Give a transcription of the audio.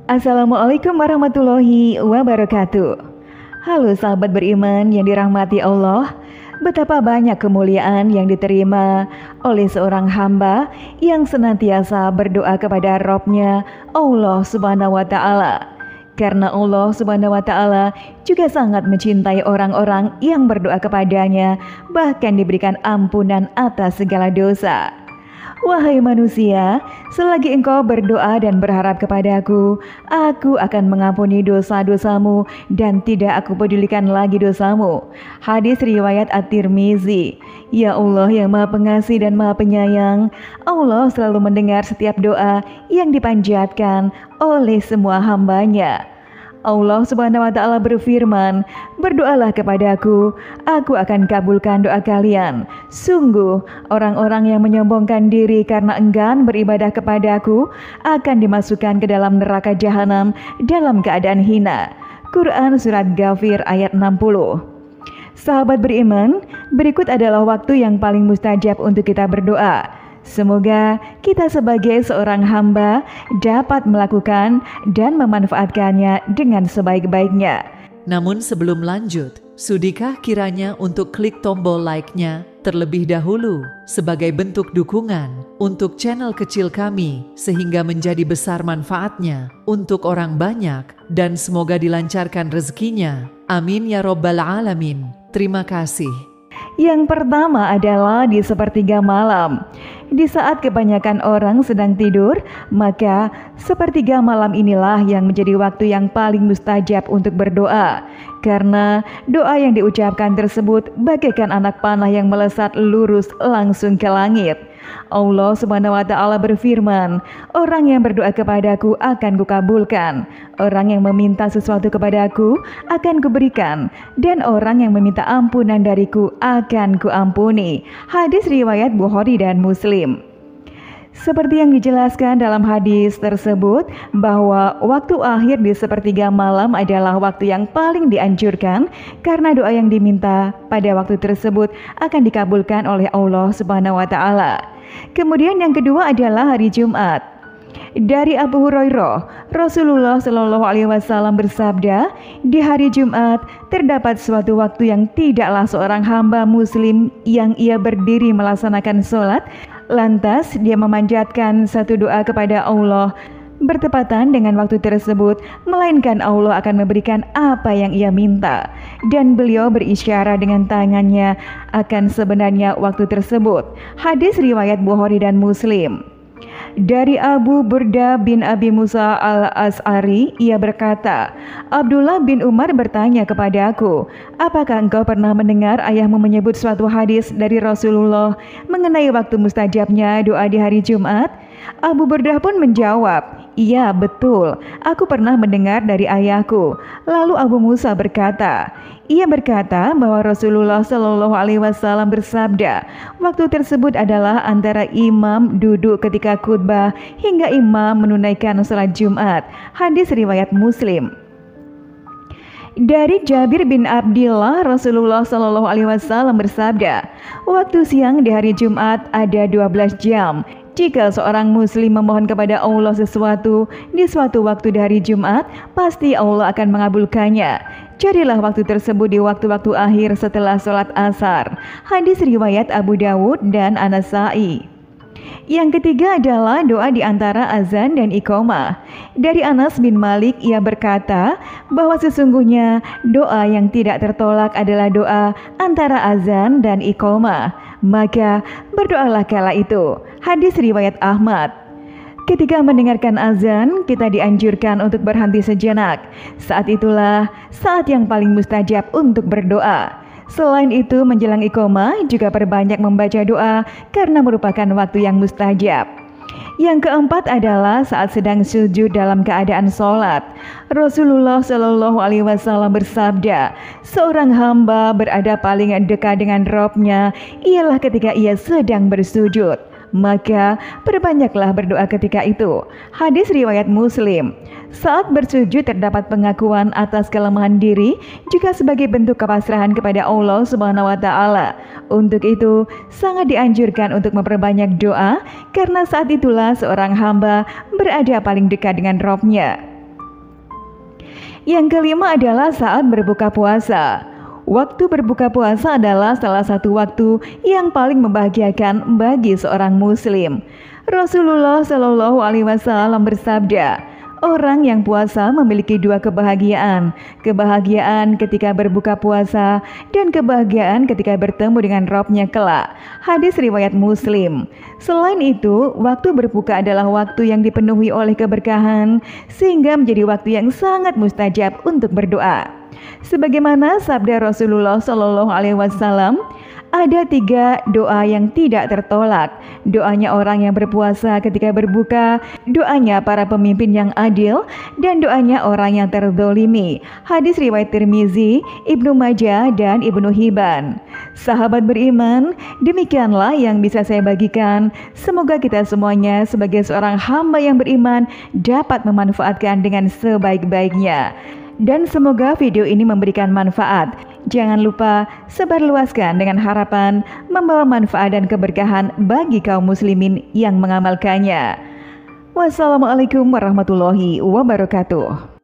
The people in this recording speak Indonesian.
Assalamualaikum warahmatullahi wabarakatuh. Halo sahabat beriman yang dirahmati Allah. Betapa banyak kemuliaan yang diterima oleh seorang hamba yang senantiasa berdoa kepada Rabb-Nya, Allah Subhanahu wa Ta'ala. Karena Allah Subhanahu wa Ta'ala juga sangat mencintai orang-orang yang berdoa kepadanya, bahkan diberikan ampunan atas segala dosa. Wahai manusia, selagi engkau berdoa dan berharap kepadaku, aku akan mengampuni dosa-dosamu dan tidak aku pedulikan lagi dosamu. Hadis riwayat At-Tirmizi. Ya Allah yang Maha Pengasih dan Maha Penyayang, Allah selalu mendengar setiap doa yang dipanjatkan oleh semua hamba-Nya. Allah Subhanahu wa Ta'ala berfirman, "Berdoalah kepadaku, aku akan kabulkan doa kalian. Sungguh, orang-orang yang menyombongkan diri karena enggan beribadah kepadaku akan dimasukkan ke dalam neraka jahanam dalam keadaan hina." Quran Surat Ghafir ayat 60. Sahabat beriman, berikut adalah waktu yang paling mustajab untuk kita berdoa. Semoga kita sebagai seorang hamba dapat melakukan dan memanfaatkannya dengan sebaik-baiknya. Namun sebelum lanjut, sudikah kiranya untuk klik tombol like-nya terlebih dahulu sebagai bentuk dukungan untuk channel kecil kami sehingga menjadi besar manfaatnya untuk orang banyak dan semoga dilancarkan rezekinya. Amin ya Rabbal Alamin. Terima kasih. Yang pertama adalah di sepertiga malam. Di saat kebanyakan orang sedang tidur, maka sepertiga malam inilah yang menjadi waktu yang paling mustajab untuk berdoa. Karena doa yang diucapkan tersebut bagaikan anak panah yang melesat lurus langsung ke langit. Allah Subhanahu wa Ta'ala berfirman, "Orang yang berdoa kepadaku akan kukabulkan. Orang yang meminta sesuatu kepadaku akan kuberikan. Dan orang yang meminta ampunan dariku akan kuampuni." Hadis riwayat Bukhari dan Muslim. Seperti yang dijelaskan dalam hadis tersebut, bahwa waktu akhir di sepertiga malam adalah waktu yang paling dianjurkan karena doa yang diminta pada waktu tersebut akan dikabulkan oleh Allah Subhanahu wa Ta'ala. Kemudian yang kedua adalah hari Jumat. Dari Abu Hurairah, Rasulullah Shallallahu Alaihi Wasallam bersabda, di hari Jumat terdapat suatu waktu yang tidaklah seorang hamba muslim yang ia berdiri melaksanakan sholat, lantas dia memanjatkan satu doa kepada Allah bertepatan dengan waktu tersebut, melainkan Allah akan memberikan apa yang ia minta. Dan beliau berisyarat dengan tangannya akan sebenarnya waktu tersebut. Hadis riwayat Bukhari dan Muslim. Dari Abu Burda bin Abi Musa al-As'ari, ia berkata, Abdullah bin Umar bertanya kepadaku, apakah engkau pernah mendengar ayahmu menyebut suatu hadis dari Rasulullah mengenai waktu mustajabnya doa di hari Jumat? Abu Burda pun menjawab, iya betul, aku pernah mendengar dari ayahku. Lalu Abu Musa berkata, ia berkata bahwa Rasulullah Shallallahu Alaihi Wasallam bersabda, waktu tersebut adalah antara imam duduk ketika khutbah hingga imam menunaikan salat Jumat. Hadis riwayat Muslim. Dari Jabir bin Abdillah, Rasulullah Shallallahu Alaihi Wasallam bersabda, waktu siang di hari Jumat ada 12 jam. Jika seorang muslim memohon kepada Allah sesuatu di suatu waktu di hari Jumat, pasti Allah akan mengabulkannya. Carilah waktu tersebut di waktu-waktu akhir setelah sholat asar. Hadis riwayat Abu Dawud dan An-Nasa'i. Yang ketiga adalah doa di antara azan dan iqamah. Dari Anas bin Malik, ia berkata bahwa sesungguhnya doa yang tidak tertolak adalah doa antara azan dan iqamah. Maka berdoalah kala itu. Hadis riwayat Ahmad. Ketika mendengarkan azan, kita dianjurkan untuk berhenti sejenak. Saat itulah saat yang paling mustajab untuk berdoa. Selain itu, menjelang iqamah juga perbanyak membaca doa karena merupakan waktu yang mustajab. Yang keempat adalah saat sedang sujud dalam keadaan sholat. Rasulullah Shallallahu Alaihi Wasallam bersabda, seorang hamba berada paling dekat dengan Rabb-Nya ialah ketika ia sedang bersujud. Maka perbanyaklah berdoa ketika itu. Hadis riwayat Muslim. Saat bersujud terdapat pengakuan atas kelemahan diri juga sebagai bentuk kepasrahan kepada Allah Subhanahu wa Ta'ala. Untuk itu sangat dianjurkan untuk memperbanyak doa karena saat itulah seorang hamba berada paling dekat dengan Rabb-Nya. Yang kelima adalah saat berbuka puasa. Waktu berbuka puasa adalah salah satu waktu yang paling membahagiakan bagi seorang muslim. Rasulullah Shallallahu Alaihi Wasallam bersabda, orang yang puasa memiliki dua kebahagiaan, kebahagiaan ketika berbuka puasa dan kebahagiaan ketika bertemu dengan Rabb-nya kelak. Hadis riwayat Muslim. Selain itu, waktu berbuka adalah waktu yang dipenuhi oleh keberkahan sehingga menjadi waktu yang sangat mustajab untuk berdoa. Sebagaimana sabda Rasulullah Shallallahu Alaihi Wasallam, ada 3 doa yang tidak tertolak. Doanya orang yang berpuasa ketika berbuka, doanya para pemimpin yang adil, dan doanya orang yang terzolimi. Hadis riwayat Tirmizi, Ibnu Majah, dan Ibnu Hibban. Sahabat beriman, demikianlah yang bisa saya bagikan. Semoga kita semuanya sebagai seorang hamba yang beriman dapat memanfaatkan dengan sebaik-baiknya. Dan semoga video ini memberikan manfaat. Jangan lupa sebarluaskan dengan harapan membawa manfaat dan keberkahan bagi kaum muslimin yang mengamalkannya. Wassalamualaikum warahmatullahi wabarakatuh.